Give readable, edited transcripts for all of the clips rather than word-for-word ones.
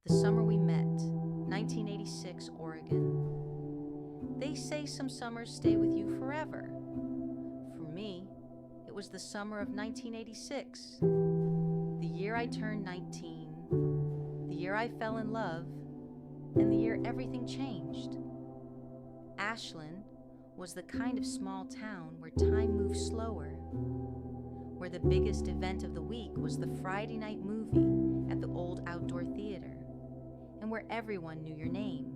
The summer we met, 1986, Oregon. They say some summers stay with you forever. For me, it was the summer of 1986, the year I turned 19, the year I fell in love, and the year everything changed. Ashland was the kind of small town where time moved slower, where the biggest event of the week was the Friday night movie at the old outdoor theater, and where everyone knew your name,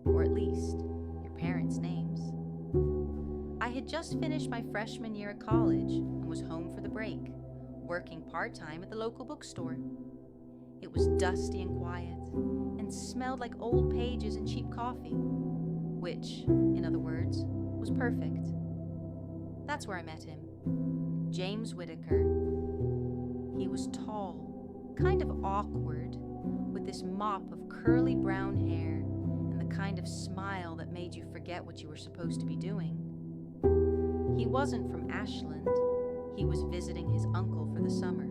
or at least your parents' names. I had just finished my freshman year at college and was home for the break, working part-time at the local bookstore. It was dusty and quiet, and smelled like old pages and cheap coffee, which, in other words, was perfect. That's where I met him, James Whitaker. He was tall, kind of awkward, with this mop of curly brown hair and the kind of smile that made you forget what you were supposed to be doing. He wasn't from Ashland. He was visiting his uncle for the summer.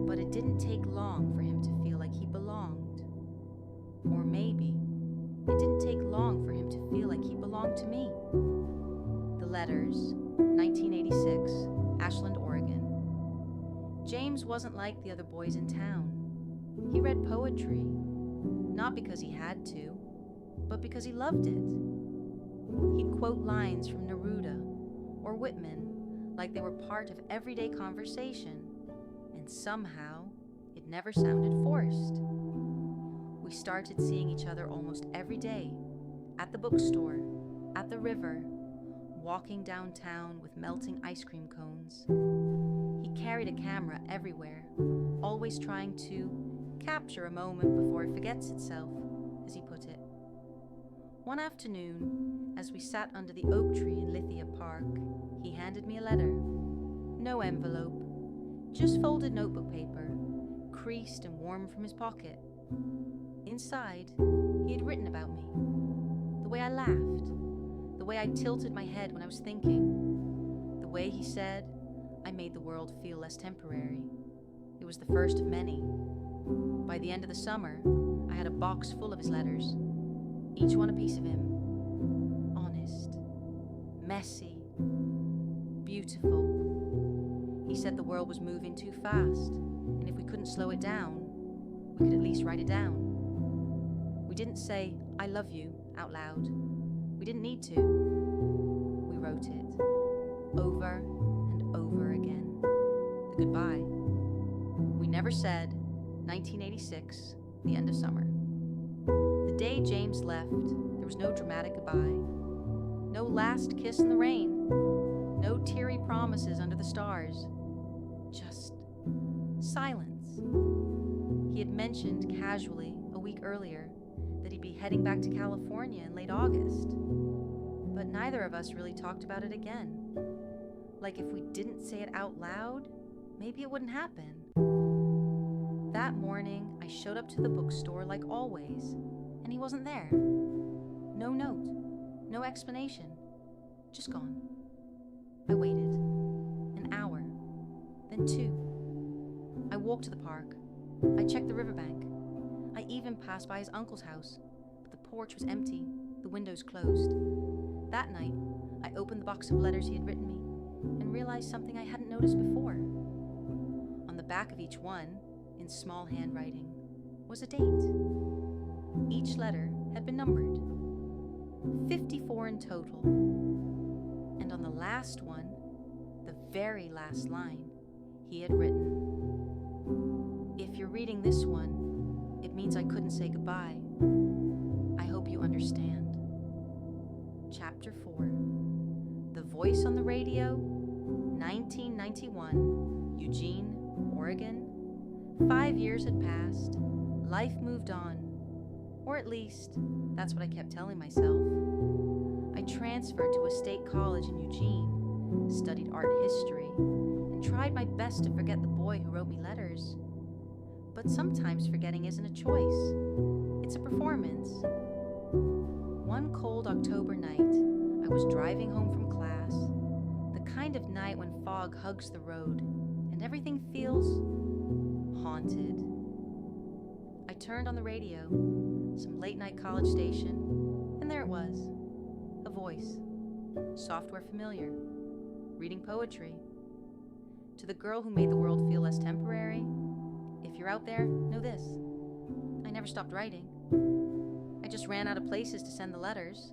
But it didn't take long for him to feel like he belonged. Or maybe it didn't take long for him to feel like he belonged to me. The letters, 1986, Ashland, Oregon. James wasn't like the other boys in town. He read poetry, not because he had to, but because he loved it. He'd quote lines from Neruda or Whitman like they were part of everyday conversation, and somehow it never sounded forced. We started seeing each other almost every day, at the bookstore, at the river, walking downtown with melting ice cream cones. He carried a camera everywhere, always trying to capture a moment before it forgets itself, as he put it. One afternoon, as we sat under the oak tree in Lithia Park, he handed me a letter. No envelope, just folded notebook paper, creased and warm from his pocket. Inside, he had written about me. The way I laughed, the way I tilted my head when I was thinking, the way he said I made the world feel less temporary. It was the first of many. By the end of the summer, I had a box full of his letters, each one a piece of him. Honest, messy, beautiful. He said the world was moving too fast, and if we couldn't slow it down, we could at least write it down. We didn't say, "I love you," out loud. We didn't need to. We wrote it, over and over again. The goodbye. We never said, 1986, the end of summer. The day James left, there was no dramatic goodbye. No last kiss in the rain. No teary promises under the stars. Just silence. He had mentioned casually a week earlier that he'd be heading back to California in late August. But neither of us really talked about it again. Like if we didn't say it out loud, maybe it wouldn't happen. That morning, I showed up to the bookstore like always, and he wasn't there. No note, no explanation, just gone. I waited. An hour, then 2. I walked to the park. I checked the riverbank. I even passed by his uncle's house, but the porch was empty, the windows closed. That night, I opened the box of letters he had written me and realized something I hadn't noticed before. On the back of each one, in small handwriting, was a date. Each letter had been numbered, 54 in total. And on the last one, the very last line, he had written, "If you're reading this one, it means I couldn't say goodbye. I hope you understand." Chapter 4. The voice on the radio, 1991, Eugene, Oregon. 5 years had passed. Life moved on. Or at least, that's what I kept telling myself. I transferred to a state college in Eugene, studied art history, and tried my best to forget the boy who wrote me letters. But sometimes forgetting isn't a choice. It's a performance. One cold October night, I was driving home from class, the kind of night when fog hugs the road and everything feels haunted. I turned on the radio, some late-night college station, and there it was. A voice. Software familiar. Reading poetry. To the girl who made the world feel less temporary, if you're out there, know this. I never stopped writing. I just ran out of places to send the letters.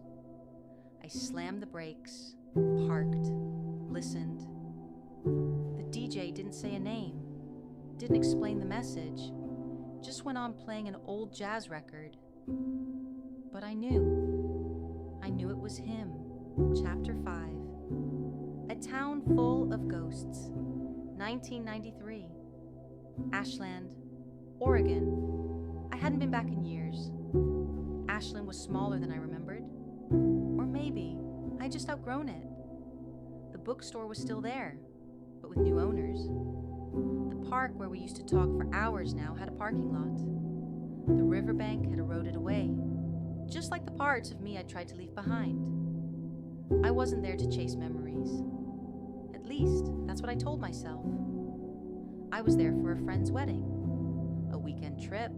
I slammed the brakes, parked, listened. The DJ didn't say a name, didn't explain the message, just went on playing an old jazz record. But I knew it was him. Chapter 5. A town full of ghosts. 1993. Ashland, Oregon. I hadn't been back in years. Ashland was smaller than I remembered. Or maybe I'd just outgrown it. The bookstore was still there, but with new owners. The park where we used to talk for hours now had a parking lot. The riverbank had eroded away, just like the parts of me I'd tried to leave behind. I wasn't there to chase memories. At least, that's what I told myself. I was there for a friend's wedding, a weekend trip,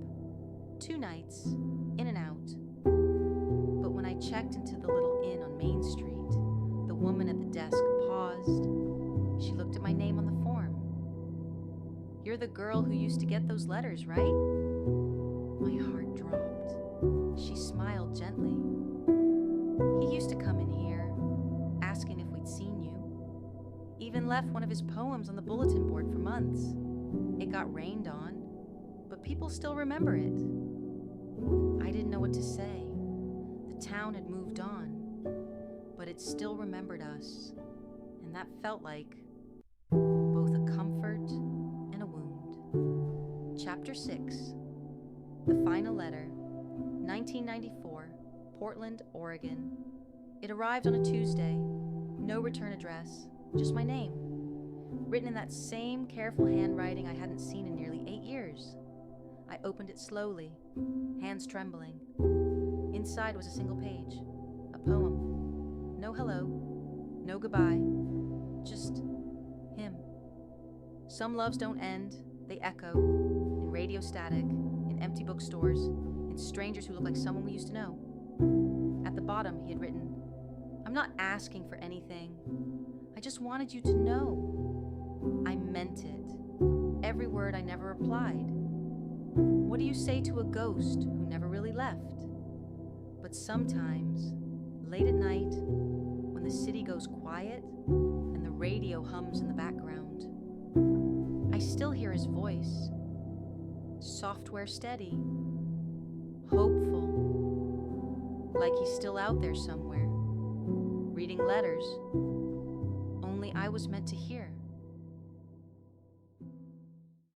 2 nights, in and out. But when I checked into the little inn on Main Street, the woman at the desk paused. She looked at my name on the form. You're the girl who used to get those letters, right? My heart dropped. She smiled gently. He used to come in here, asking if we'd seen you. Even left one of his poems on the bulletin board for months. It got rained on, but people still remember it. I didn't know what to say. The town had moved on, but it still remembered us, and that felt like both a comfort and a wound. Chapter 6. The final letter. 1994, Portland, Oregon. It arrived on a Tuesday. No return address, just my name. Written in that same careful handwriting I hadn't seen in nearly 8 years. I opened it slowly, hands trembling. Inside was a single page, a poem. No hello, no goodbye, just him. Some loves don't end, they echo, in radio static, in empty bookstores, in strangers who look like someone we used to know. At the bottom, he had written, I'm not asking for anything. I just wanted you to know. I meant it. Every word I never replied. What do you say to a ghost who never really left? But sometimes, late at night, when the city goes quiet and the radio hums in the background, I still hear his voice. Software steady. Hopeful. Like he's still out there somewhere, reading letters. Only I was meant to hear.